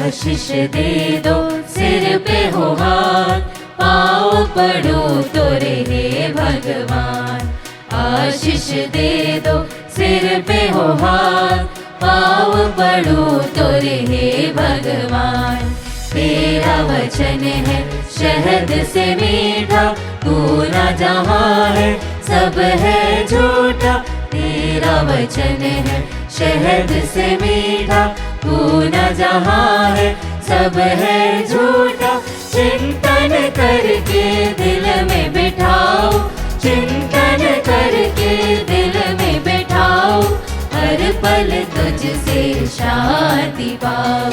आशीष दे दो सिर पे हो हाथ, पाँव पड़ो तोरे हे भगवान। आशीष दे दो सिर पे हो हाथ, पाँव पड़ो तोरे हे भगवान। तेरा वचन है शहद से मीठा, पूरा जहाँ है सब है झूठा। तेरा वचन है शहद से मीठा, पूरा जहाँ है सब है झूठा। चिंतन करके दिल में बिठाओ, चिंतन करके दिल में बिठाओ, हर पल तुझसे शांति पाओ।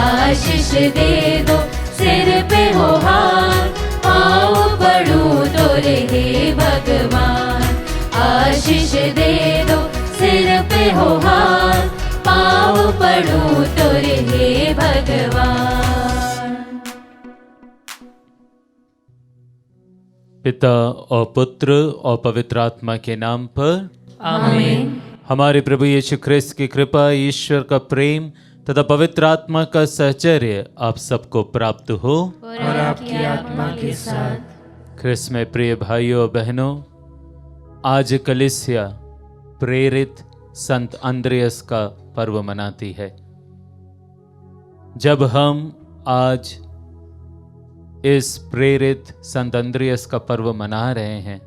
आशीष दे दो सिर पे हो हाथ, पाँव पड़ो तोरे हे भगवान। आशीष दे दो सिर पे हो हाथ, पाँव पड़ो तोरे हे भगवान। पिता और पुत्र और पवित्र आत्मा के नाम पर आमीन। हमारे प्रभु यीशु ख्रिस्त की कृपा, ईश्वर का प्रेम तथा पवित्र आत्मा का सहचर्य आप सबको प्राप्त हो और आपकी आत्मा के साथ। ख्रिस्त में प्रिय भाइयों और बहनों, आज कलीसिया प्रेरित संत अंद्रियास का पर्व मनाती है। जब हम आज इस प्रेरित संत अंद्रियास का पर्व मना रहे हैं,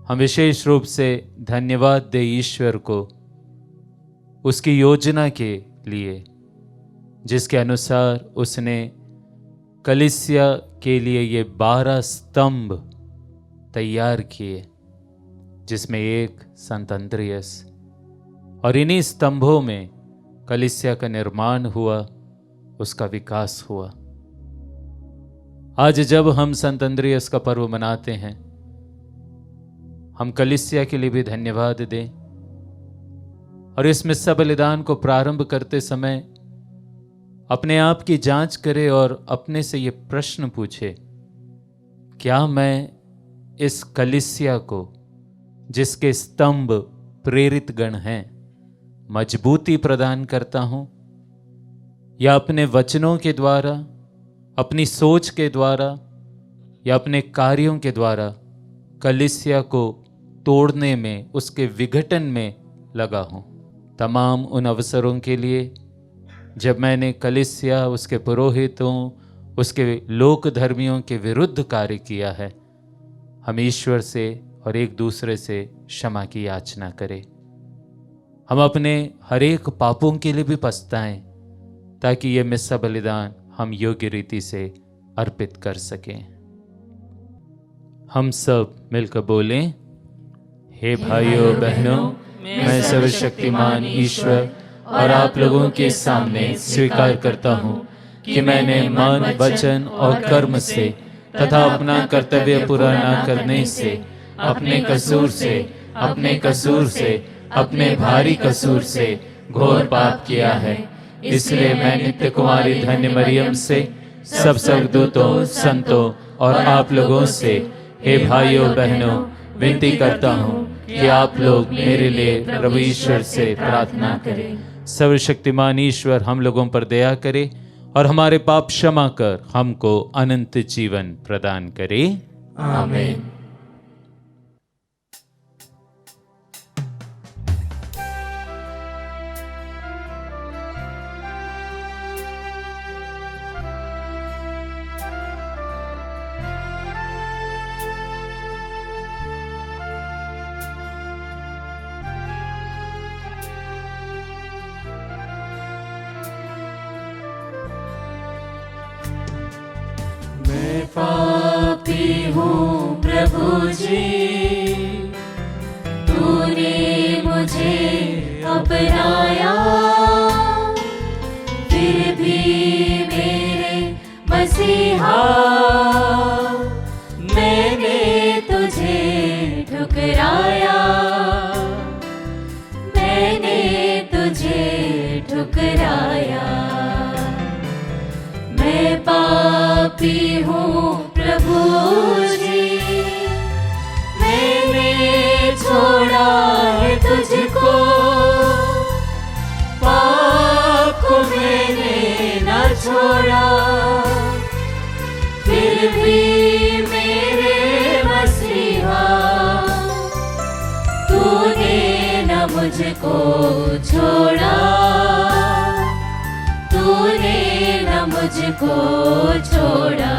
हम विशेष रूप से धन्यवाद दे ईश्वर को उसकी योजना के लिए, जिसके अनुसार उसने कलीसिया के लिए ये 12 स्तंभ तैयार किए, जिसमें एक संत अंद्रियास, और इन्हीं स्तंभों में कलीसिया का निर्माण हुआ, उसका विकास हुआ। आज जब हम संत अंद्रियास का पर्व मनाते हैं, हम कलीसिया के लिए भी धन्यवाद दें और इस मिस्सा बलिदान को प्रारंभ करते समय अपने आप की जांच करें और अपने से ये प्रश्न पूछे, क्या मैं इस कलीसिया को, जिसके स्तंभ प्रेरित गण हैं, मजबूती प्रदान करता हूं, या अपने वचनों के द्वारा, अपनी सोच के द्वारा या अपने कार्यों के द्वारा कलीसिया को तोड़ने में, उसके विघटन में लगा हूं। तमाम उन अवसरों के लिए जब मैंने कलीसिया, उसके पुरोहितों, उसके लोक धर्मियों के विरुद्ध कार्य किया है, हम ईश्वर से और एक दूसरे से क्षमा की याचना करें। हम अपने हर एक पापों के लिए भी पछताएं, ताकि ये मिस्सा बलिदान हम योग्य रीति से अर्पित कर सकें। हम सब मिलकर बोलें, हे भाइयों बहनों, मैं सर्वशक्तिमान ईश्वर और आप लोगों के सामने स्वीकार करता हूँ कि मैंने मन, वचन और कर्म से तथा अपना कर्तव्य पूरा न करने से, अपने कसूर से, अपने भारी कसूर से घोर पाप किया है। इसलिए मैं नित्य कुमारी धन्य मरियम से, सब स्वर्गदूतों, संतों और आप लोगों से, हे भाइयों बहनों, विनती करता हूँ कि आप लोग मेरे लिए प्रभु ईश्वर से प्रार्थना करें। सर्वशक्तिमान ईश्वर हम लोगों पर दया करे और हमारे पाप क्षमा कर हमको अनंत जीवन प्रदान करे। आमीन। पापी हूँ प्रभु जी, तूने मुझे अपनाया, फिर भी मेरे मसीहा मैंने तुझे ठुकराया, मैंने तुझे ठुकराया। मैं पापी हूँ प्रभु जी, मुझको छोड़ा, तूने न मुझको छोड़ा।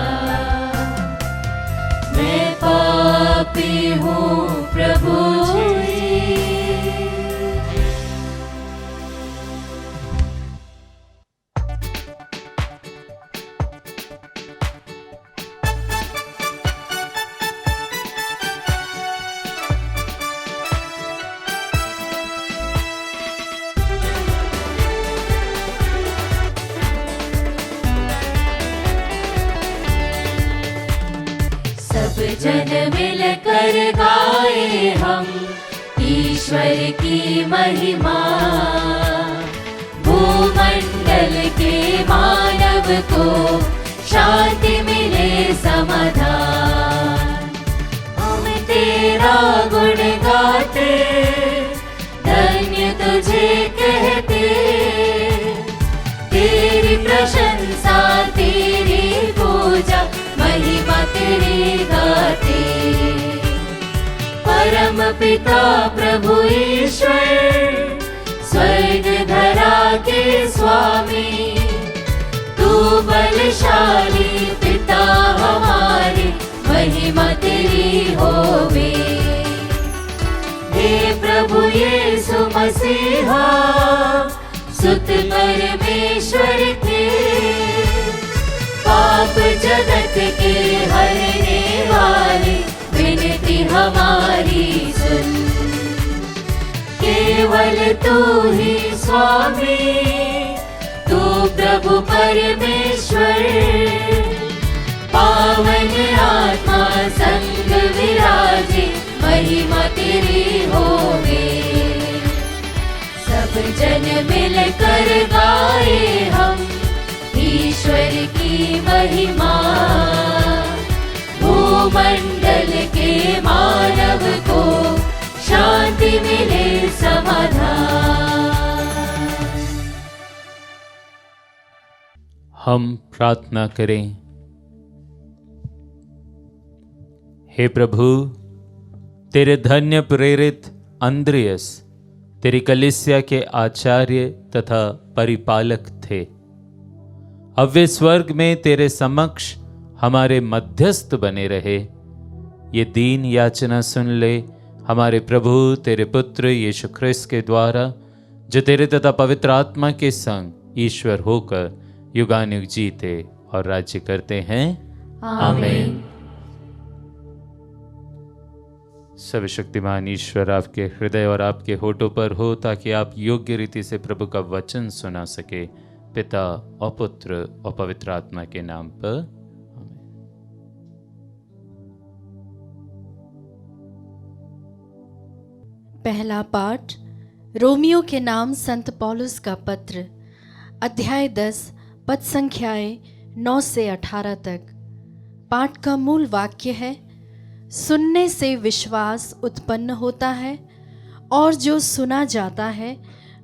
मैं पापी हूँ प्रभु जी। सब जन मिलकर गाए हम ईश्वर की महिमा, भूमंडल के मानव को शांति मिले समाधान। हम तेरा गुण गाते, धन्य तुझे कहते, तेरी प्रशंसा तेरी पूजा महिमा तेरी गाते। परम पिता प्रभु ईश्वर, स्वर्ग धरा के स्वामी, तू बलशाली पिता हमारे, महिमा तेरी होवे। हे प्रभु यीशु मसीहा, सुत परमेश्वर के, पाप जगत के हरने वाले, विनती हमारी सुन। केवल तू ही स्वामी, तू प्रभु परमेश्वर, पावन आत्मा संग विराजे, महिमा तेरी होवे। सब जन मिलकर गाए हम ईश्वर की महिमा, भूमंडल के मानव को शांति मिले समाधान। हम प्रार्थना करें। हे प्रभु, तेरे धन्य प्रेरित अंद्रियस तेरी कलीसिया के आचार्य तथा परिपालक थे। अब वे स्वर्ग में तेरे समक्ष हमारे मध्यस्थ बने रहे। ये दीन याचना सुन ले हमारे प्रभु तेरे पुत्र यीशु ख्रिस्त के द्वारा, जो तेरे तथा पवित्र आत्मा के संग ईश्वर होकर युगानुयुग जीते और राज्य करते हैं। आमीन। सर्वशक्तिमान ईश्वर आपके हृदय और आपके होठों पर हो, ताकि आप योग्य रीति से प्रभु का वचन सुना सके। पिता और पुत्र और पवित्र आत्मा के नाम पर आमीन। पहला पाठ रोमियो के नाम संत पौलुस का पत्र, अध्याय 10 पद संख्याएं 9 से 18 तक। पाठ का मूल वाक्य है, सुनने से विश्वास उत्पन्न होता है और जो सुना जाता है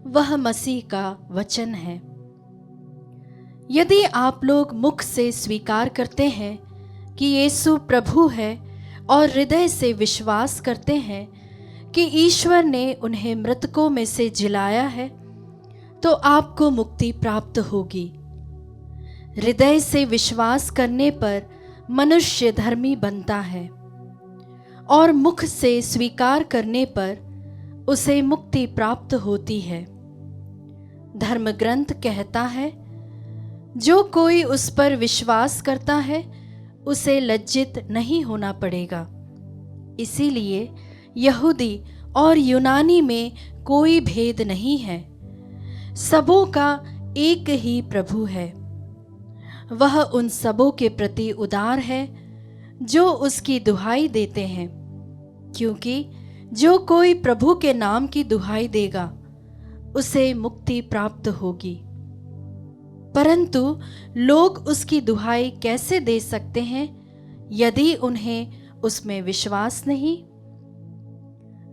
वह मसीह का वचन है। यदि आप लोग मुख से स्वीकार करते हैं कि यीशु प्रभु है और हृदय से विश्वास करते हैं कि ईश्वर ने उन्हें मृतकों में से जिलाया है, तो आपको मुक्ति प्राप्त होगी। हृदय से विश्वास करने पर मनुष्य धर्मी बनता है और मुख से स्वीकार करने पर उसे मुक्ति प्राप्त होती है। धर्म ग्रंथ कहता है, जो कोई उस पर विश्वास करता है उसे लज्जित नहीं होना पड़ेगा। इसीलिए यहूदी और यूनानी में कोई भेद नहीं है, सबों का एक ही प्रभु है। वह उन सबों के प्रति उदार है जो उसकी दुहाई देते हैं, क्योंकि जो कोई प्रभु के नाम की दुहाई देगा उसे मुक्ति प्राप्त होगी। परंतु लोग उसकी दुहाई कैसे दे सकते हैं यदि उन्हें उसमें विश्वास नहीं?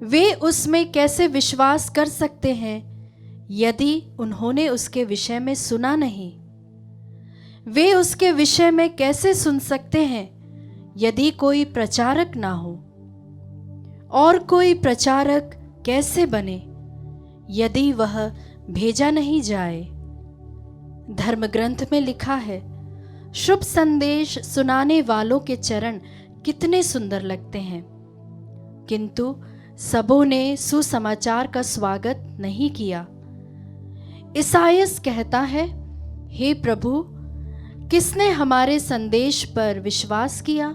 वे उसमें कैसे विश्वास कर सकते हैं यदि उन्होंने उसके विषय में सुना नहीं? वे उसके विषय में कैसे सुन सकते हैं यदि कोई प्रचारक ना हो? और कोई प्रचारक कैसे बने यदि वह भेजा नहीं जाए। धर्म ग्रंथ में लिखा है, शुभ संदेश सुनाने वालों के चरण कितने सुंदर लगते हैं, किंतु सबों ने सुसमाचार का स्वागत नहीं किया। ईसाइयास कहता है, हे प्रभु, किसने हमारे संदेश पर विश्वास किया?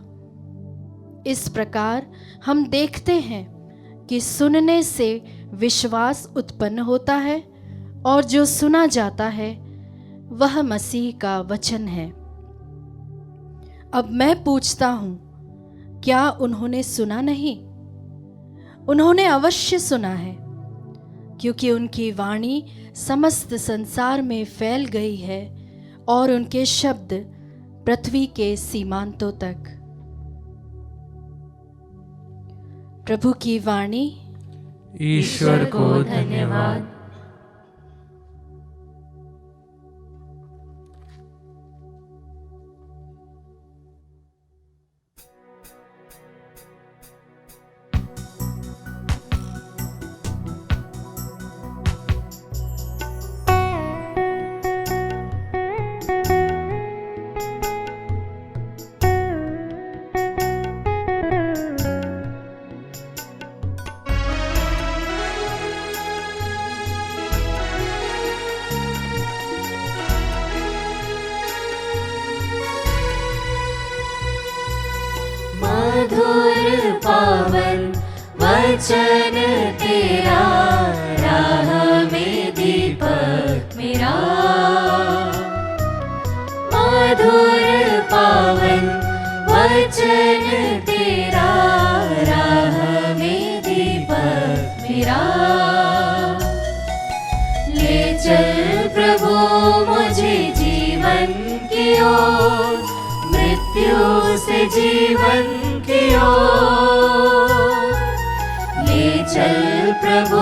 इस प्रकार हम देखते हैं कि सुनने से विश्वास उत्पन्न होता है, और जो सुना जाता है वह मसीह का वचन है। अब मैं पूछता हूं, क्या उन्होंने सुना नहीं? उन्होंने अवश्य सुना है, क्योंकि उनकी वाणी समस्त संसार में फैल गई है और उनके शब्द पृथ्वी के सीमांतों तक। प्रभु की वाणी। ईश्वर को धन्यवाद। मधुर पावन वचन तेरा, राह में दीपक मेरा। मधुर पावन वचन तेरा, राह में दीपक मेरा। ले चल प्रभु मुझे जीवन की ओर, मृत्यु से जीवन की ओर। ले चल प्रभु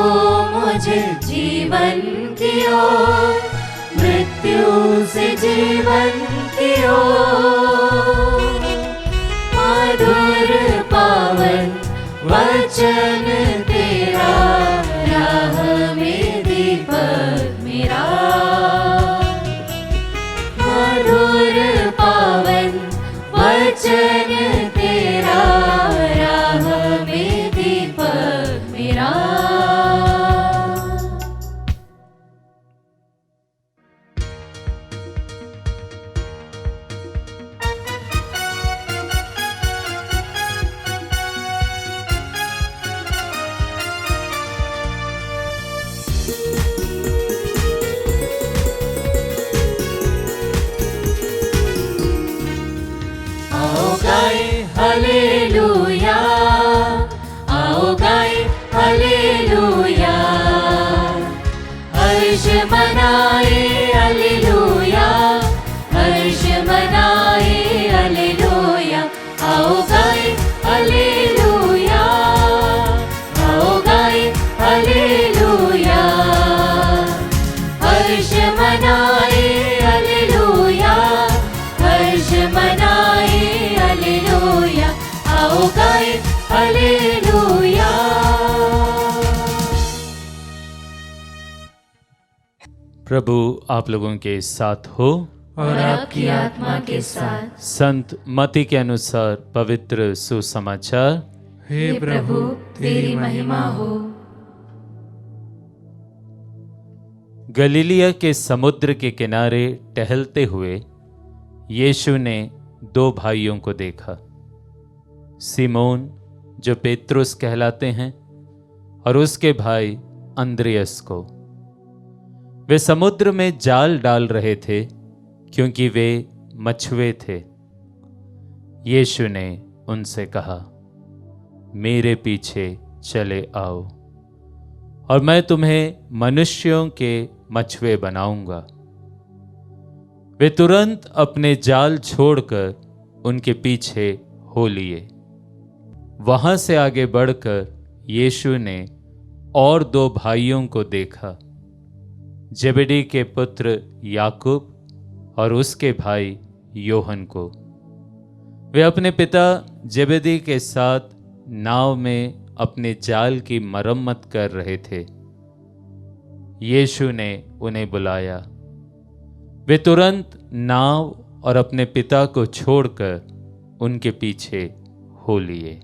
मुझे जीवन की ओर, मृत्यु से जीवन की ओर। मधुर पावन वचन तेरा, राह में दीपक मेरा। मधुर पावन वचन तेरा, राह में दीपक मेरा। हालेलुया, आओ गाए हालेलुया। हर्ष मनाए हालेलुया, हर्ष मनाए हालेलुया। आओ गाए हालेलुया, आओ गाए हालेलुया। हर्ष मनाए हालेलुया, हर्ष मनाए हालेलुया। आओ गाए हालेलुया। प्रभु आप लोगों के साथ हो और आपकी आत्मा के साथ। संत मत्ती के अनुसार पवित्र सुसमाचार। हे प्रभु तेरी महिमा हो। गलीलिया के समुद्र के किनारे टहलते हुए यीशु ने दो भाइयों को देखा, सिमोन जो पेत्रुस कहलाते हैं और उसके भाई अंद्रियस को। वे समुद्र में जाल डाल रहे थे क्योंकि वे मछुए थे। यीशु ने उनसे कहा, मेरे पीछे चले आओ और मैं तुम्हें मनुष्यों के मछुए बनाऊंगा। वे तुरंत अपने जाल छोड़कर उनके पीछे हो लिए। वहां से आगे बढ़कर यीशु ने और दो भाइयों को देखा, जेबेदी के पुत्र याकूब और उसके भाई योहन को। वे अपने पिता जेबेदी के साथ नाव में अपने जाल की मरम्मत कर रहे थे। यीशु ने उन्हें बुलाया। वे तुरंत नाव और अपने पिता को छोड़कर उनके पीछे हो लिए।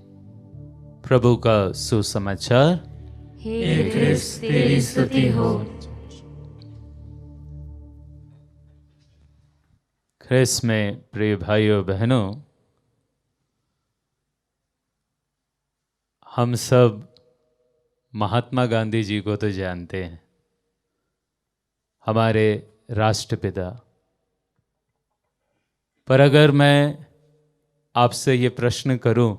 प्रभु का सुसमाचार। हे क्रिस्त तेरी स्तुति हो। ख्रिस्त में प्रिय भाइयों बहनों, हम सब महात्मा गांधी जी को तो जानते हैं, हमारे राष्ट्रपिता। पर अगर मैं आपसे ये प्रश्न करूं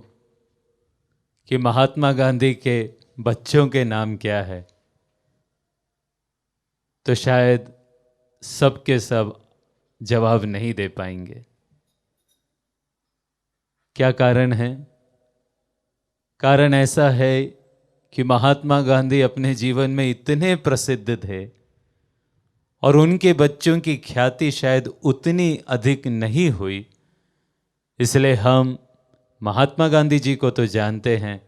कि महात्मा गांधी के बच्चों के नाम क्या है, तो शायद सब के सब जवाब नहीं दे पाएंगे। क्या कारण है? कारण ऐसा है कि महात्मा गांधी अपने जीवन में इतने प्रसिद्ध थे और उनके बच्चों की ख्याति शायद उतनी अधिक नहीं हुई, इसलिए हम महात्मा गांधी जी को तो जानते हैं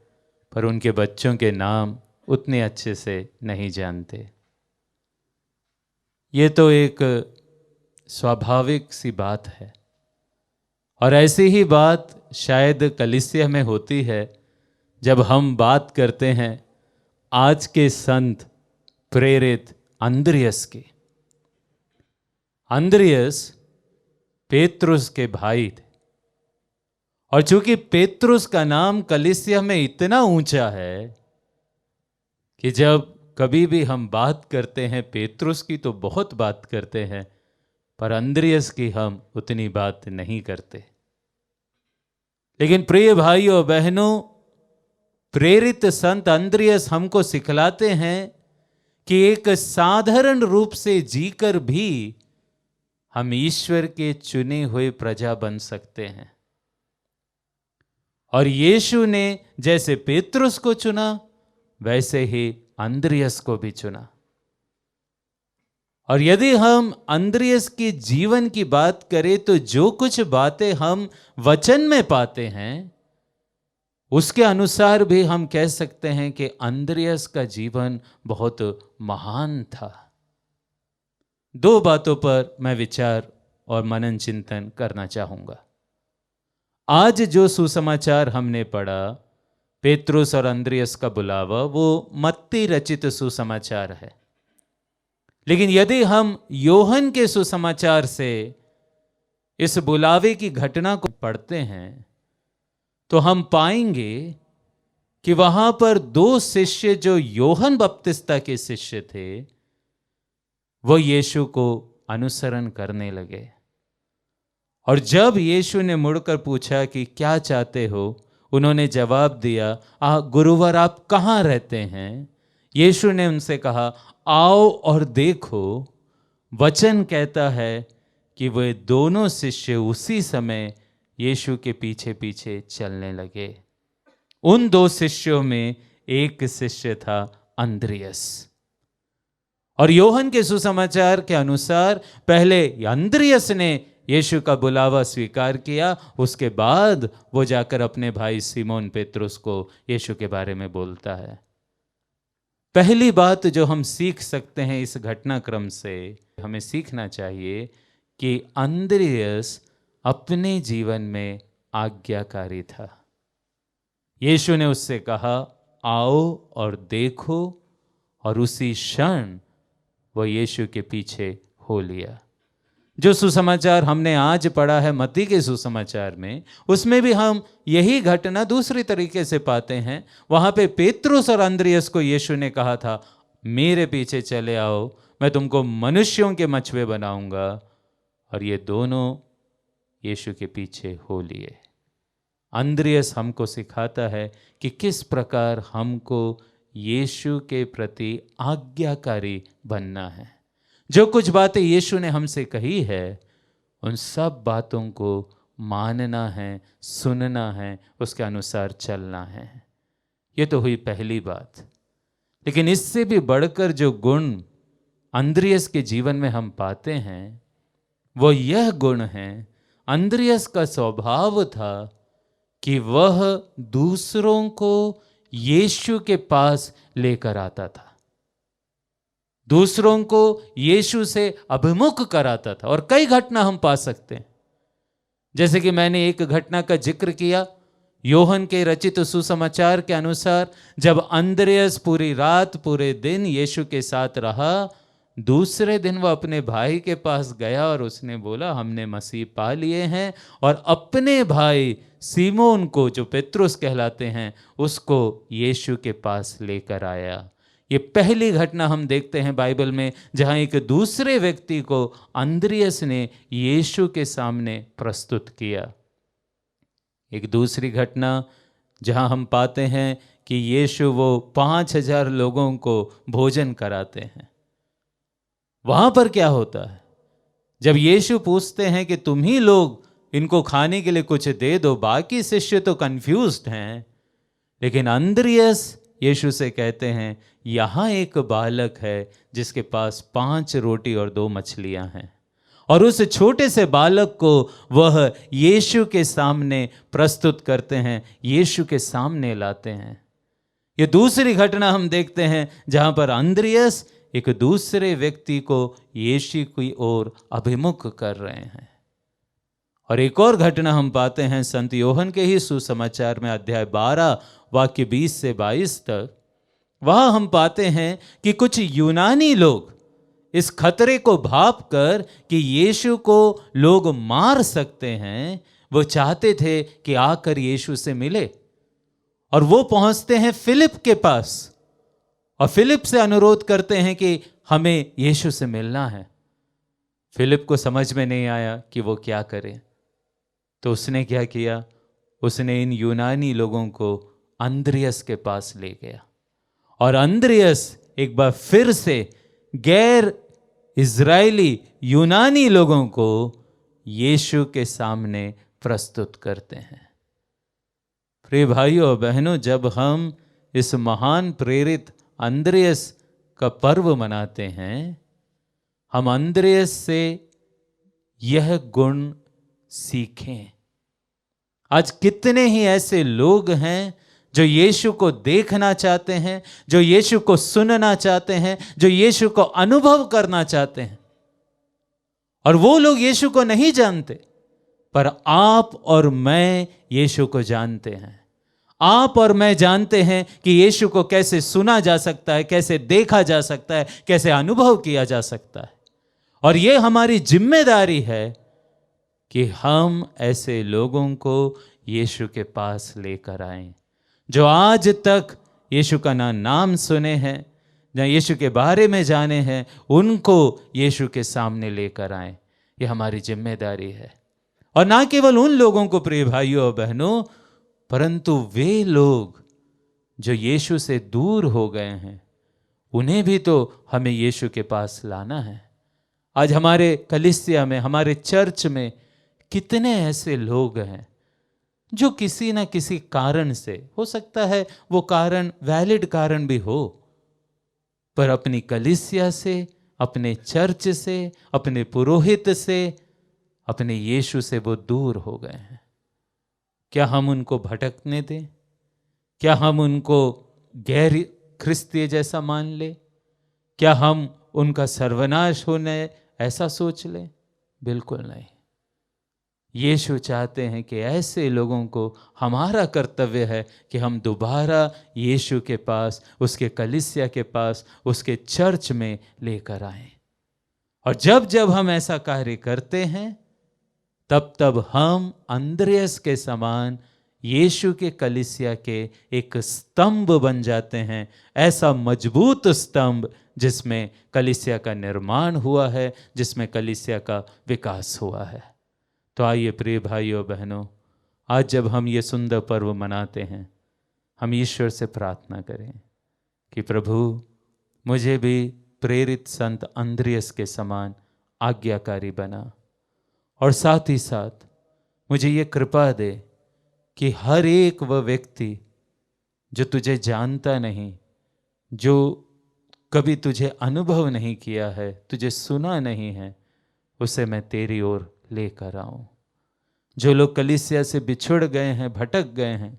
पर उनके बच्चों के नाम उतने अच्छे से नहीं जानते। ये तो एक स्वाभाविक सी बात है, और ऐसी ही बात शायद कलीसिया में होती है जब हम बात करते हैं आज के संत प्रेरित अंद्रियस की। अंद्रियस पेत्रुस के भाई थे, और चूंकि पेत्रुस का नाम कलीसिया में इतना ऊंचा है कि जब कभी भी हम बात करते हैं पेत्रुस की तो बहुत बात करते हैं, पर अंद्रियस की हम उतनी बात नहीं करते। लेकिन प्रिय भाइयों बहनों, प्रेरित संत अंद्रियस हमको सिखलाते हैं कि एक साधारण रूप से जीकर भी हम ईश्वर के चुने हुए प्रजा बन सकते हैं। और यीशु ने जैसे पेत्रुस को चुना, वैसे ही अंद्रियस को भी चुना। और यदि हम अंद्रियस के जीवन की बात करें तो जो कुछ बातें हम वचन में पाते हैं, उसके अनुसार भी हम कह सकते हैं कि अंद्रियस का जीवन बहुत महान था। दो बातों पर मैं विचार और मनन चिंतन करना चाहूंगा। आज जो सुसमाचार हमने पढ़ा, पेत्रुस और अंद्रियस का बुलावा, वो मत्ती रचित सुसमाचार है। लेकिन यदि हम योहन के सुसमाचार से इस बुलावे की घटना को पढ़ते हैं तो हम पाएंगे कि वहां पर दो शिष्य जो योहन बपतिस्ता के शिष्य थे, वो यीशु को अनुसरण करने लगे। और जब यीशु ने मुड़कर पूछा कि क्या चाहते हो, उन्होंने जवाब दिया, गुरुवर आप कहाँ रहते हैं? यीशु ने उनसे कहा, आओ और देखो। वचन कहता है कि वे दोनों शिष्य उसी समय यीशु के पीछे पीछे चलने लगे। उन दो शिष्यों में एक शिष्य था अंद्रियस। और योहन के सुसमाचार के अनुसार पहले अंद्रियस ने यीशु का बुलावा स्वीकार किया, उसके बाद वो जाकर अपने भाई सिमोन पेत्रुस को यीशु के बारे में बोलता है। पहली बात जो हम सीख सकते हैं इस घटनाक्रम से, हमें सीखना चाहिए कि अंद्रियस अपने जीवन में आज्ञाकारी था। यीशु ने उससे कहा, आओ और देखो, और उसी क्षण वो यीशु के पीछे हो लिया। जो सुसमाचार हमने आज पढ़ा है मत्ती के सुसमाचार में, उसमें भी हम यही घटना दूसरी तरीके से पाते हैं। वहां पे पेत्रुस और अंद्रियस को यीशु ने कहा था, मेरे पीछे चले आओ, मैं तुमको मनुष्यों के मछुए बनाऊंगा। और ये दोनों यीशु के पीछे हो लिए। अंद्रियस हमको सिखाता है कि किस प्रकार हमको यीशु के प्रति आज्ञाकारी बनना है। जो कुछ बातें यीशु ने हमसे कही है, उन सब बातों को मानना है, सुनना है, उसके अनुसार चलना है। ये तो हुई पहली बात। लेकिन इससे भी बढ़कर जो गुण अंद्रियस के जीवन में हम पाते हैं, वो यह गुण है, अंद्रियस का स्वभाव था कि वह दूसरों को यीशु के पास लेकर आता था। दूसरों को यीशु से अभिमुख कराता था। और कई घटना हम पा सकते हैं, जैसे कि मैंने एक घटना का जिक्र किया, योहन के रचित सुसमाचार के अनुसार जब अंद्रयास पूरी रात पूरे दिन यीशु के साथ रहा, दूसरे दिन वह अपने भाई के पास गया और उसने बोला हमने मसीह पा लिए हैं, और अपने भाई सीमोन को, जो पेत्रुस कहलाते हैं, उसको यीशु के पास लेकर आया। ये पहली घटना हम देखते हैं बाइबल में जहां एक दूसरे व्यक्ति को अंद्रयास ने यीशु के सामने प्रस्तुत किया। एक दूसरी घटना जहां हम पाते हैं कि यीशु वो 5000 लोगों को भोजन कराते हैं। वहां पर क्या होता है, जब यीशु पूछते हैं कि तुम ही लोग इनको खाने के लिए कुछ दे दो, बाकी शिष्य तो कंफ्यूज्ड हैं, लेकिन अंद्रयास यीशु से कहते हैं यहाँ एक बालक है जिसके पास 5 रोटी और 2 मछलियां हैं, और उस छोटे से बालक को वह यीशु के सामने प्रस्तुत करते हैं, यीशु के सामने लाते हैं। ये दूसरी घटना हम देखते हैं जहां पर अंद्रयास एक दूसरे व्यक्ति को यीशु की ओर अभिमुख कर रहे हैं। और एक और घटना हम पाते हैं संत योहन के ही सुसमाचार में, अध्याय 12 वाक्य 20 से 22 तक। वहां हम पाते हैं कि कुछ यूनानी लोग इस खतरे को भाप कर कि यीशु को लोग मार सकते हैं, वो चाहते थे कि आकर यीशु से मिले, और वो पहुंचते हैं फिलिप के पास और फिलिप से अनुरोध करते हैं कि हमें यीशु से मिलना है। फिलिप को समझ में नहीं आया कि वो क्या करे, तो उसने क्या किया, उसने इन यूनानी लोगों को अंद्रयास के पास ले गया, और अंद्रयास एक बार फिर से गैर इजरायली यूनानी लोगों को यीशु के सामने प्रस्तुत करते हैं। प्रिय भाइयों और बहनों, जब हम इस महान प्रेरित अंद्रयास का पर्व मनाते हैं, हम अंद्रयास से यह गुण सीखें। आज कितने ही ऐसे लोग हैं जो यीशु को देखना चाहते हैं, जो यीशु को सुनना चाहते हैं, जो यीशु को अनुभव करना चाहते हैं, और वो लोग यीशु को नहीं जानते, पर आप और मैं यीशु को जानते हैं। आप और मैं जानते हैं कि यीशु को कैसे सुना जा सकता है, कैसे देखा जा सकता है, कैसे अनुभव किया जा सकता है। और ये हमारी जिम्मेदारी है कि हम ऐसे लोगों को यीशु के पास लेकर आएं, जो आज तक यीशु का ना नाम सुने हैं, ना यीशु के बारे में जाने हैं, उनको यीशु के सामने लेकर आएं। ये हमारी जिम्मेदारी है। और ना केवल उन लोगों को, प्रिय भाइयों और बहनों, परंतु वे लोग जो यीशु से दूर हो गए हैं, उन्हें भी तो हमें यीशु के पास लाना है। आज हमारे कलीसिया में, हमारे चर्च में कितने ऐसे लोग हैं जो किसी ना किसी कारण से, हो सकता है वो कारण वैलिड कारण भी हो, पर अपनी कलीसिया से, अपने चर्च से, अपने पुरोहित से, अपने यीशु से वो दूर हो गए हैं। क्या हम उनको भटकने दें? क्या हम उनको गैर ख्रिस्तीय जैसा मान ले? क्या हम उनका सर्वनाश होने ऐसा सोच लें? बिल्कुल नहीं। यीशु चाहते हैं कि ऐसे लोगों को, हमारा कर्तव्य है कि हम दोबारा यीशु के पास, उसके कलीसिया के पास, उसके चर्च में लेकर आएं। और जब जब हम ऐसा कार्य करते हैं, तब तब हम अंद्रयास के समान यीशु के कलीसिया के एक स्तंभ बन जाते हैं, ऐसा मजबूत स्तंभ जिसमें कलीसिया का निर्माण हुआ है, जिसमें कलीसिया का विकास हुआ है। तो आइए प्रिय भाइयों बहनों, आज जब हम ये सुंदर पर्व मनाते हैं, हम ईश्वर से प्रार्थना करें कि प्रभु मुझे भी प्रेरित संत अंद्रयास के समान आज्ञाकारी बना, और साथ ही साथ मुझे ये कृपा दे कि हर एक वह व्यक्ति जो तुझे जानता नहीं, जो कभी तुझे अनुभव नहीं किया है, तुझे सुना नहीं है, उसे मैं तेरी ओर लेकर आऊं। जो लोग कलीसिया से बिछुड़ गए हैं, भटक गए हैं,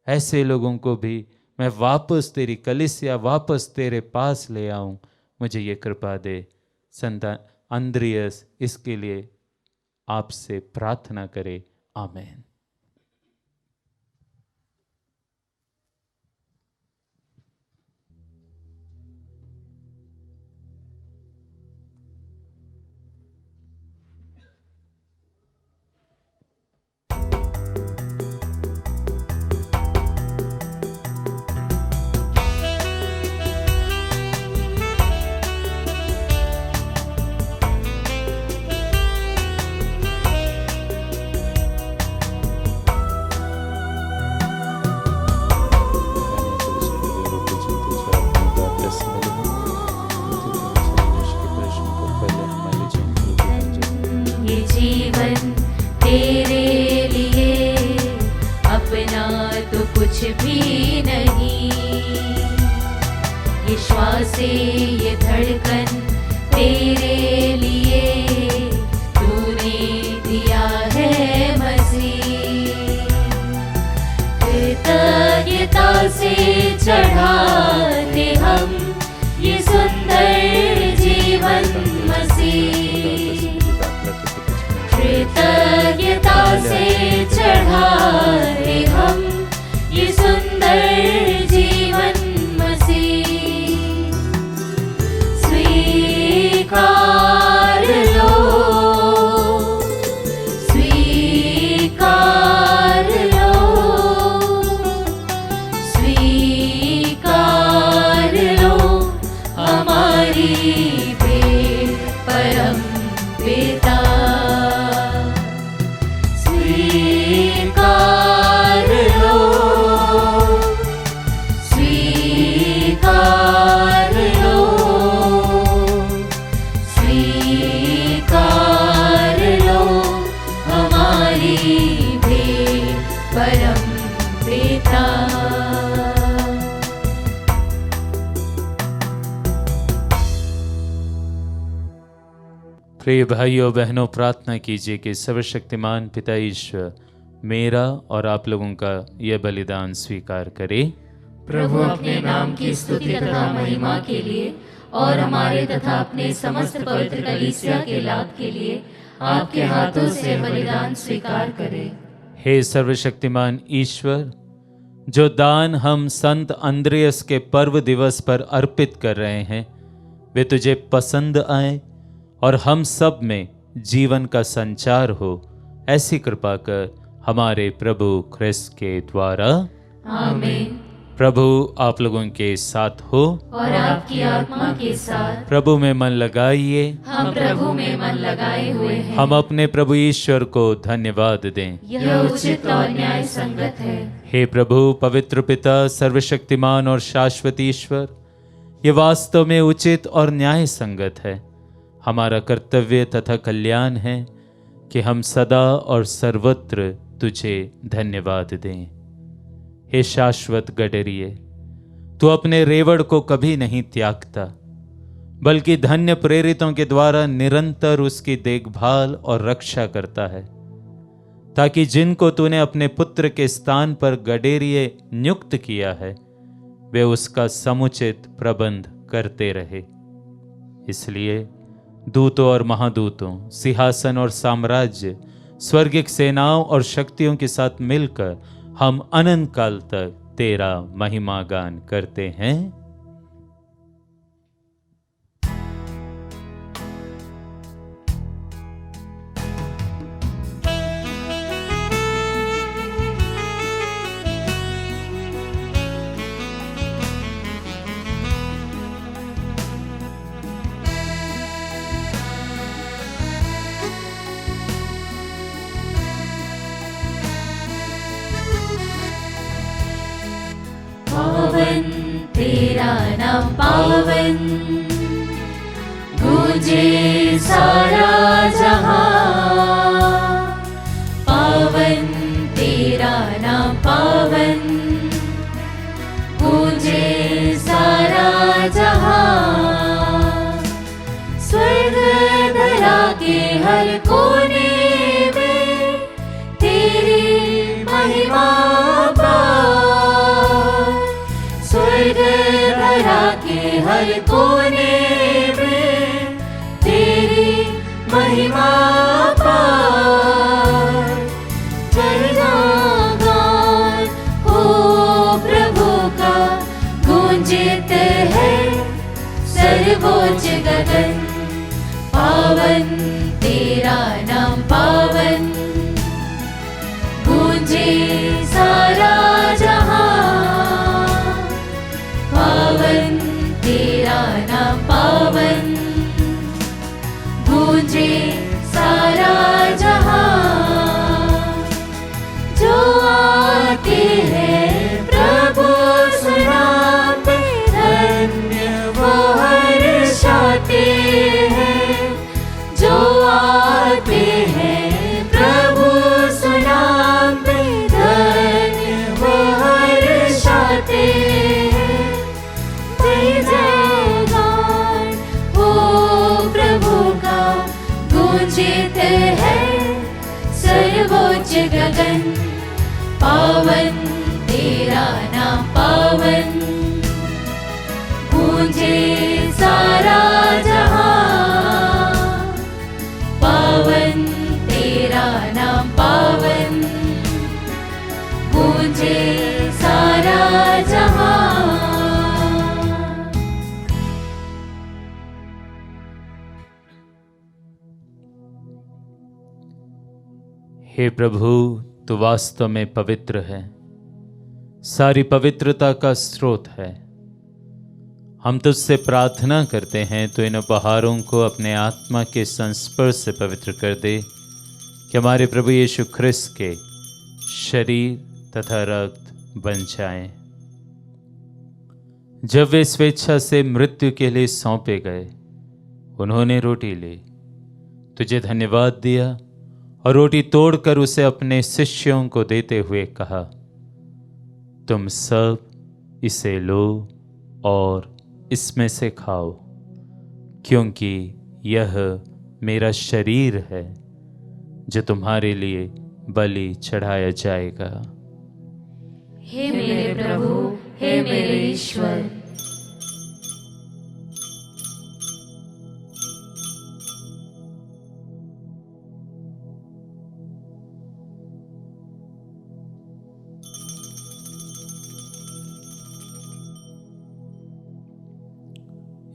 ऐसे लोगों को भी मैं वापस तेरी कलीसिया, वापस तेरे पास ले आऊं। मुझे ये कृपा दे। संत अंद्रियस इसके लिए आपसे प्रार्थना करे। आमीन। ये जीवन तेरे लिए, अपना तो कुछ भी नहीं। ये श्वास ये धड़कन तेरे लिए, तूने दिया है मसीह। कृतज्ञता से चढ़ाते हम ये सुंदर जीवन मसीह। कृतज्ञता से चढ़ाते हम ये सुंदर जीवन मसीह। स्वीकार लो, स्वीकार लो, स्वीकार लो हमारी परम पिता। स्वीकार लो, स्वीकार लो, स्वीकार लो हमारी परम पिता। प्रिय भाइयों बहनों, प्रार्थना कीजिए कि सर्वशक्तिमान पिता ईश्वर मेरा और आप लोगों का यह बलिदान स्वीकार करे। प्रभु अपने नाम की स्तुति तथा महिमा के लिए और हमारे तथा अपने समस्त पवित्र कलीसिया के लाभ के लिए आपके हाथों से बलिदान स्वीकार करे। हे सर्वशक्तिमान ईश्वर, जो दान हम संत अंद्रियस के पर्व दिवस पर अर्पित कर रहे हैं वे तुझे पसंद आए और हम सब में जीवन का संचार हो, ऐसी कृपा कर हमारे प्रभु ख्रिस्त के द्वारा। आमीन। प्रभु आप लोगों के साथ हो और आपकी आत्मा के साथ। प्रभु में मन लगाइए। हम प्रभु में मन लगाए हुए हैं। हम अपने प्रभु ईश्वर को धन्यवाद दें। यह उचित और न्याय संगत है। हे प्रभु पवित्र पिता सर्वशक्तिमान और शाश्वत ईश्वर, ये वास्तव में उचित और न्याय संगत है। हमारा कर्तव्य तथा कल्याण है कि हम सदा और सर्वत्र तुझे धन्यवाद दें। हे शाश्वत गडरिये, तू अपने रेवड़ को कभी नहीं त्यागता, बल्कि धन्य प्रेरितों के द्वारा निरंतर उसकी देखभाल और रक्षा करता है, ताकि जिनको तूने अपने पुत्र के स्थान पर गडेरिये नियुक्त किया है वे उसका समुचित प्रबंध करते रहे। इसलिए दूतों और महादूतों, सिंहासन और साम्राज्य, स्वर्गिक सेनाओं और शक्तियों के साथ मिलकर हम अनंत काल तक तेरा महिमा गान करते हैं। पावन तेरा नाम पावन, गूंजे सारा जहां। पावन तेरा नाम पावन, गूंजे सारा जहां। स्वर्ग धरा के हर कोने में तेरी महिमा स्वर्ग धरा के हर कोने सर्वोच्च गगन, पावन तेरा नाम पावन, गूंजे सारा जहां, पावन तेरा नाम पावन, गूंजे सारा जहां। जो आते हैं प्रभु सुनाते, धन्य वो हर्षाते हैं। जो आते हैं प्रभु सुनाते, धन्य वो हर्षाते हैं। जय जयकार हो प्रभु का गूंजित है सर्वोच्च गगन, पावन तेरा नाम पावन, गूंजे सारा जहां, पावन तेरा नाम पावन, गूंजे सारा जहां। हे प्रभु, तू वास्तव में पवित्र है, सारी पवित्रता का स्रोत है। हम तुझसे प्रार्थना करते हैं तो इन उपहारों को अपने आत्मा के संस्पर्श से पवित्र कर दे, कि हमारे प्रभु यीशु ख्रिस्त के शरीर तथा रक्त बन जाएं। जब वे स्वेच्छा से मृत्यु के लिए सौंपे गए, उन्होंने रोटी ली, तुझे धन्यवाद दिया और रोटी तोड़कर उसे अपने शिष्यों को देते हुए कहा, तुम सब इसे लो और इसमें से खाओ, क्योंकि यह मेरा शरीर है जो तुम्हारे लिए बलि चढ़ाया जाएगा। हे मेरे प्रभु, हे मेरे ईश्वर।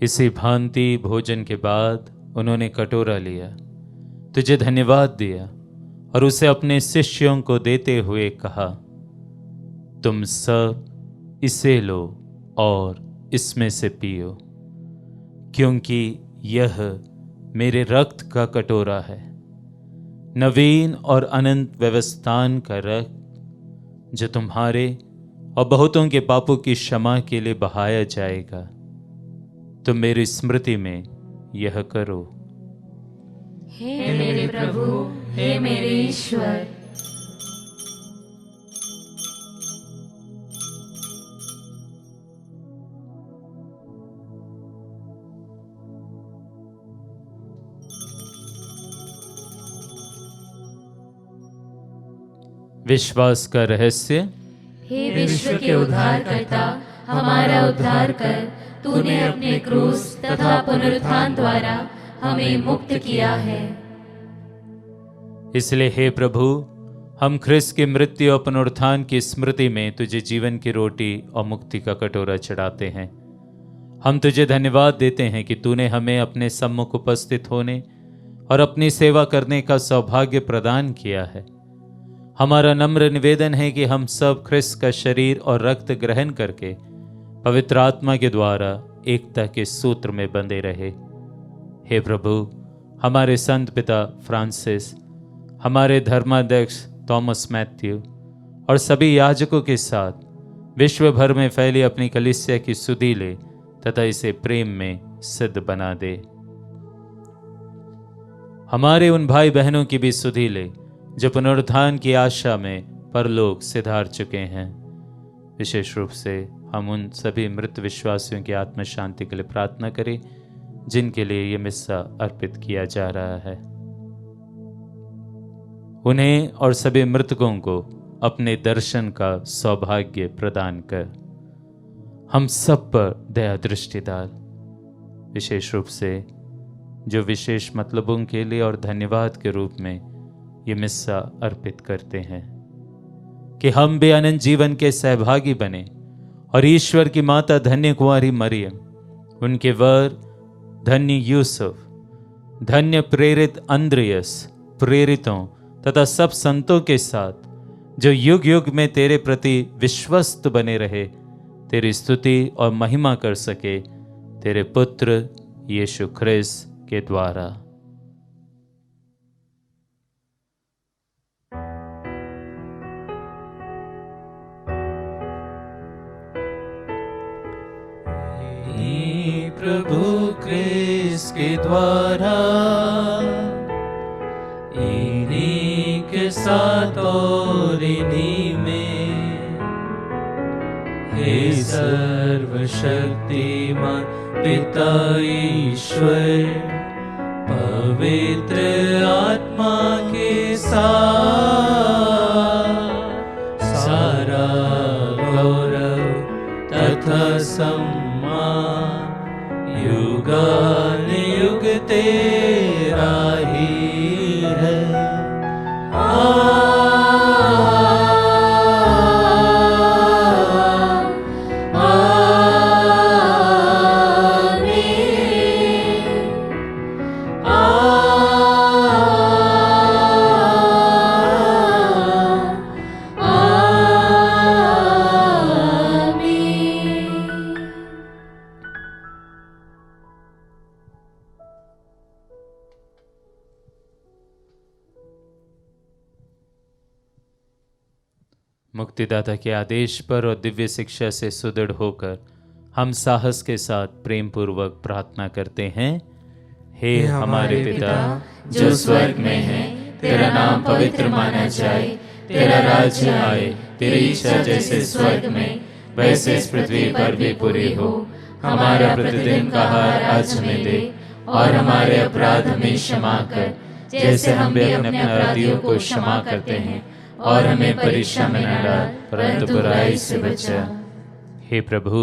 इसी भांति भोजन के बाद उन्होंने कटोरा लिया, तुझे धन्यवाद दिया और उसे अपने शिष्यों को देते हुए कहा, तुम सब इसे लो और इसमें से पियो, क्योंकि यह मेरे रक्त का कटोरा है, नवीन और अनंत व्यवस्थान का रक्त, जो तुम्हारे और बहुतों के पापों की क्षमा के लिए बहाया जाएगा। तुम मेरी स्मृति में यह करो। हे मेरे प्रभु, हे मेरे ईश्वर। विश्वास का रहस्य। हे विश्व के उद्धारकर्ता, हमारा उद्धार कर। तूने अपने क्रूस तथा पुनरुत्थान द्वारा हमें मुक्त किया है। इसलिए हे प्रभु, हम ख्रिस्त की मृत्यु और पुनरुत्थान की स्मृति में तुझे जीवन की रोटी और मुक्ति का कटोरा चढ़ाते हैं। हम तुझे धन्यवाद देते हैं कि तूने हमें अपने सम्मुख उपस्थित होने और अपनी सेवा करने का सौभाग्य प्रदान किया है। हमारा नम्र निवेदन है कि हम सब ख्रिस्त का शरीर और रक्त ग्रहण करके पवित्र आत्मा के द्वारा एकता के सूत्र में बंधे रहे। हे प्रभु, हमारे संत पिता फ्रांसिस, हमारे धर्माध्यक्ष थॉमस मैथ्यू और सभी याजकों के साथ विश्व भर में फैली अपनी कलीसिया की सुधि ले तथा इसे प्रेम में सिद्ध बना दे। हमारे उन भाई बहनों की भी सुधि ले जो पुनरुत्थान की आशा में परलोक सिधार चुके हैं। विशेष रूप से हम उन सभी मृत विश्वासियों की आत्म शांति के लिए प्रार्थना करें जिनके लिए यह मिस्सा अर्पित किया जा रहा है। उन्हें और सभी मृतकों को अपने दर्शन का सौभाग्य प्रदान कर हम सब पर दया दृष्टि डाल। विशेष रूप से जो विशेष मतलबों के लिए और धन्यवाद के रूप में ये मिस्सा अर्पित करते हैं, कि हम भी अनंत जीवन के सहभागी बने और ईश्वर की माता धन्य कुंवारी मरियम, उनके वर धन्य यूसुफ, धन्य प्रेरित अंद्रियस, प्रेरितों तथा सब संतों के साथ जो युग युग में तेरे प्रति विश्वस्त बने रहे, तेरी स्तुति और महिमा कर सके तेरे पुत्र यीशु ख्रिस्त के द्वारा। प्रभु ख्रिस्त के द्वारा इन्हीं के साथ और इन्हीं में हे सर्वशक्तिमान पिता ईश्वर पवित्र आत्मा के साथ सारा गौरव तथा सम्मान युगान युग तेरा ही है। मुक्तिदाता के आदेश पर और दिव्य शिक्षा से सुदृढ़ होकर हम साहस के साथ प्रेम पूर्वक प्रार्थना करते हैं। हे हमारे पिता जो स्वर्ग में है, तेरा नाम पवित्र माना जाए, तेरा राज्य आए, तेरी इच्छा जैसे स्वर्ग में वैसे इस पृथ्वी पर भी पूरी हो। हमारा प्रतिदिन का आहार आज हमें दे और हमारे अपराध हमें क्षमा कर जैसे हम भी अपने अपराधियों को क्षमा करते हैं, और हमें परीक्षा में न डाल परंतु बुराई से बचा। हे प्रभु,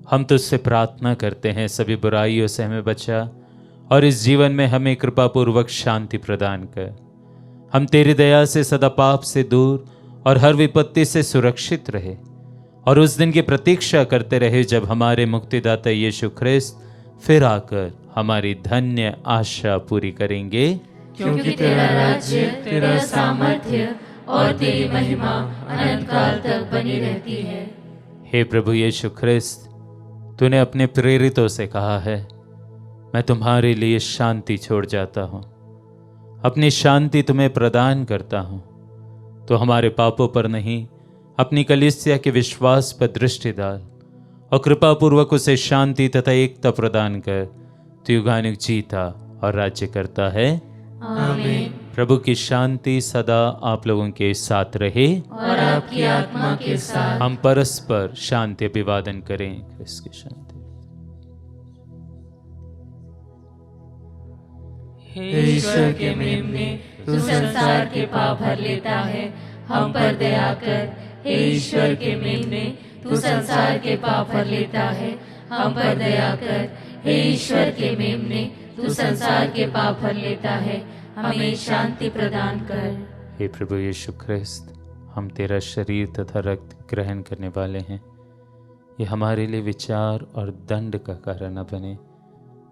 हम तुझसे प्रार्थना करते हैं सभी बुराइयों से हमें बचा और इस जीवन में हमें कृपा पूर्वक शांति प्रदान कर। हम तेरी दया से सदा पाप से दूर और हर विपत्ति से सुरक्षित रहे और उस दिन की प्रतीक्षा करते रहे जब हमारे मुक्तिदाता यीशु ख्रिस्त फिर आकर हमारी धन्य आशा पूरी करेंगे। क्योंकि तेरा राज्य, तेरा सामर्थ्य और तेरी महिमा अनंत काल तक बनी रहती है। हे प्रभु यीशु ख्रिस्त, तूने अपने प्रेरितों से कहा है, मैं तुम्हारे लिए शांति छोड़ जाता हूँ, अपनी शांति तुम्हें प्रदान करता हूँ। तो हमारे पापों पर नहीं, अपनी कलीसिया के विश्वास पर दृष्टि डाल और कृपा पूर्वक उसे शांति तथा एकता प्रदान कर। तू युगानुग जीता और राज्य करता है। आमीन। प्रभु की शांति सदा आप लोगों के साथ रहे और आपकी आत्मा के साथ। हम परस्पर शांति अभिवादन करें। ख्रिस्त की शांति। हे ईश्वर के मेमने, तू संसार के पाप भर लेता है, हम पर दया कर। हे ईश्वर के मेमने, तू संसार के पाप भर लेता है, हम पर दया कर। हे ईश्वर के मेमने, तू संसार के पाप भर लेता है, हमें शांति प्रदान कर। हे प्रभु यीशु ख्रिस्त, हम तेरा शरीर तथा रक्त ग्रहण करने वाले हैं। ये हमारे लिए विचार और दंड का कारण न बने,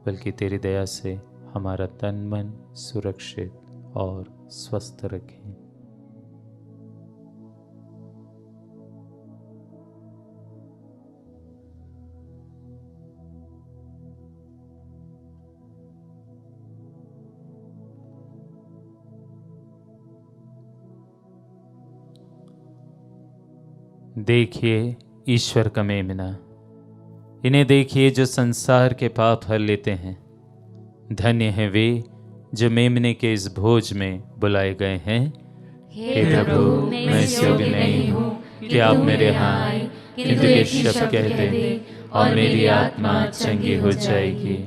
बल्कि तेरी दया से हमारा तन मन सुरक्षित और स्वस्थ रखें। देखिए ईश्वर का मेमना, इन्हें देखिए जो संसार के पाप हर लेते हैं। धन्य हैं वे जो मेमने के इस भोज में बुलाए गए हैं। हे प्रभु, मैं इस योग्य नहीं हूँ कि आप मेरे यहाँ आए, किंतु एक ही शब्द कह दे और मेरी आत्मा चंगी हो जाएगी।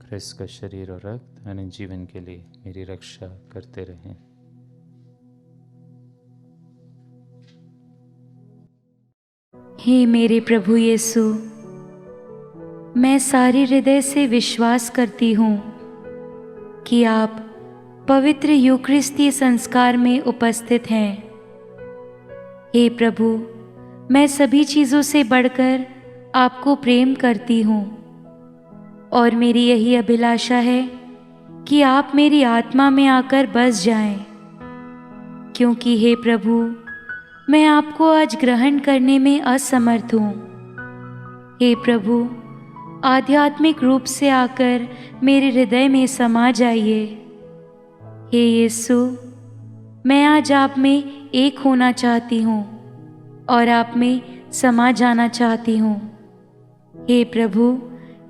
ख्रिस्त का शरीर और रक्त अनंत जीवन के लिए मेरी रक्षा करते रहें। हे मेरे प्रभु यीशु, मैं सारे हृदय से विश्वास करती हूँ कि आप पवित्र यूक्रिस्ती संस्कार में उपस्थित हैं। हे प्रभु, मैं सभी चीज़ों से बढ़कर आपको प्रेम करती हूँ और मेरी यही अभिलाषा है कि आप मेरी आत्मा में आकर बस जाएं, क्योंकि हे प्रभु, मैं आपको आज ग्रहण करने में असमर्थ हूँ। हे प्रभु, आध्यात्मिक रूप से आकर मेरे हृदय में समा जाइए। हे यीशु, मैं आज आप में एक होना चाहती हूँ और आप में समा जाना चाहती हूँ। हे प्रभु,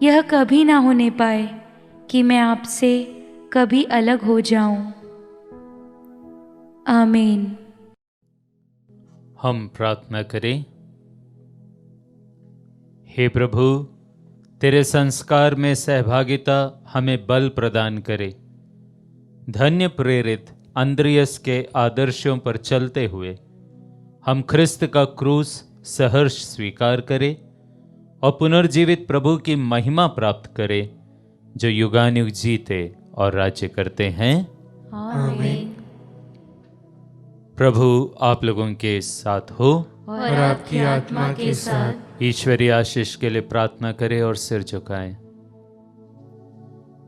यह कभी ना होने पाए कि मैं आपसे कभी अलग हो जाऊं। आमीन। हम प्रार्थना करें। हे प्रभु, तेरे संस्कार में सहभागिता हमें बल प्रदान करे। धन्य प्रेरित अंद्रियस के आदर्शों पर चलते हुए हम ख्रिस्त का क्रूस सहर्ष स्वीकार करें और पुनर्जीवित प्रभु की महिमा प्राप्त करें, जो युगानुयुग जीते और राज्य करते हैं। आमीन। प्रभु आप लोगों के साथ हो और आपकी आत्मा के साथ। ईश्वरीय आशीष के लिए प्रार्थना करें और सिर झुकाएं।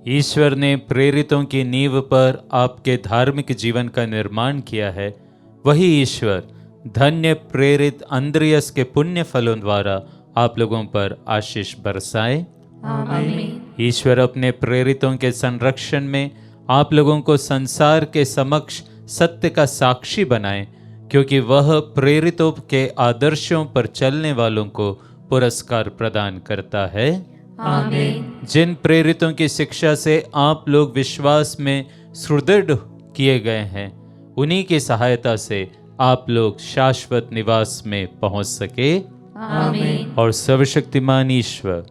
ईश्वर ने प्रेरितों की नींव पर आपके धार्मिक जीवन का निर्माण किया है। वही ईश्वर धन्य प्रेरित अंद्रियस के पुण्य फलों द्वारा आप लोगों पर आशीष बरसाए। आमीन। ईश्वर अपने प्रेरितों के संरक्षण में आप लोगों को संसार के समक्ष सत्य का साक्षी बनाए, क्योंकि वह प्रेरितों के आदर्शों पर चलने वालों को पुरस्कार प्रदान करता है। आमीन। जिन प्रेरितों की शिक्षा से आप लोग विश्वास में सुदृढ़ किए गए हैं, उन्हीं की सहायता से आप लोग शाश्वत निवास में पहुंच सके। आमीन। और सर्वशक्तिमान ईश्वर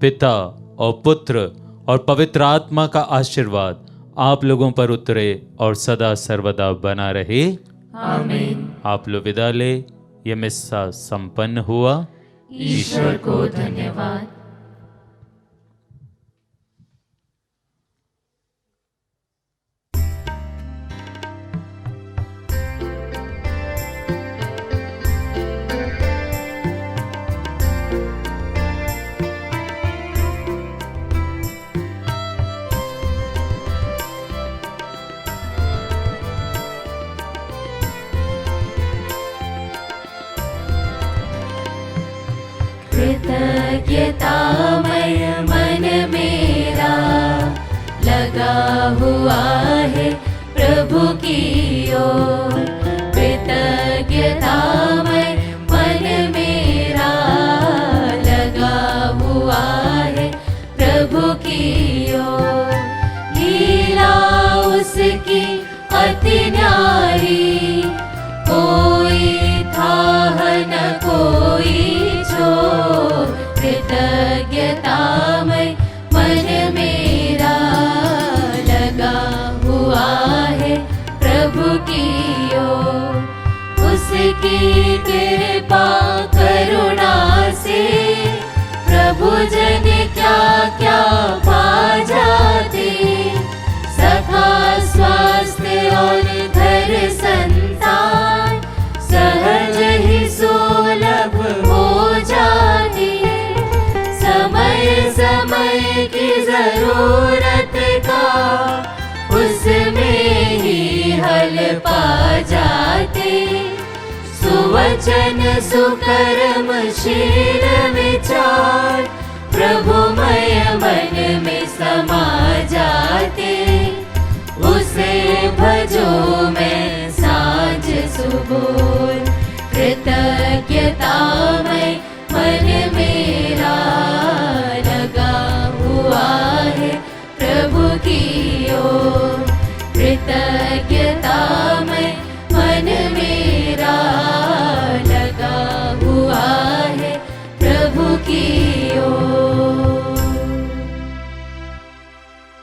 पिता और पुत्र और पवित्र आत्मा का आशीर्वाद आप लोगों पर उतरे और सदा सर्वदा बना रहे। आमीन। आप लोग विदा ले। यह मिस्सा संपन्न हुआ। ईश्वर को धन्यवाद। कृतज्ञतामय मन मेरा लगा हुआ है प्रभु की ओर। कृतज्ञतामय मन मेरा लगा हुआ है प्रभु की ओर। लीला उसकी अति न्यारी, कोई था न कोई छोर। कृतज्ञतामय मन मेरा लगा हुआ है प्रभु की ओर। उसकी कृपा करुणा से प्रभु जन क्या क्या पा जाते। सखा स्वास्थ्य और घर संतान सहज ही सुलभ हो जाती। समय समय की जरूरत का उसमें ही हल पा जाते। सुवचन सुकर्मशील विचार प्रभुमय मन में समा जाते। उसे भजो मैं साँझ सुबह। कृतज्ञता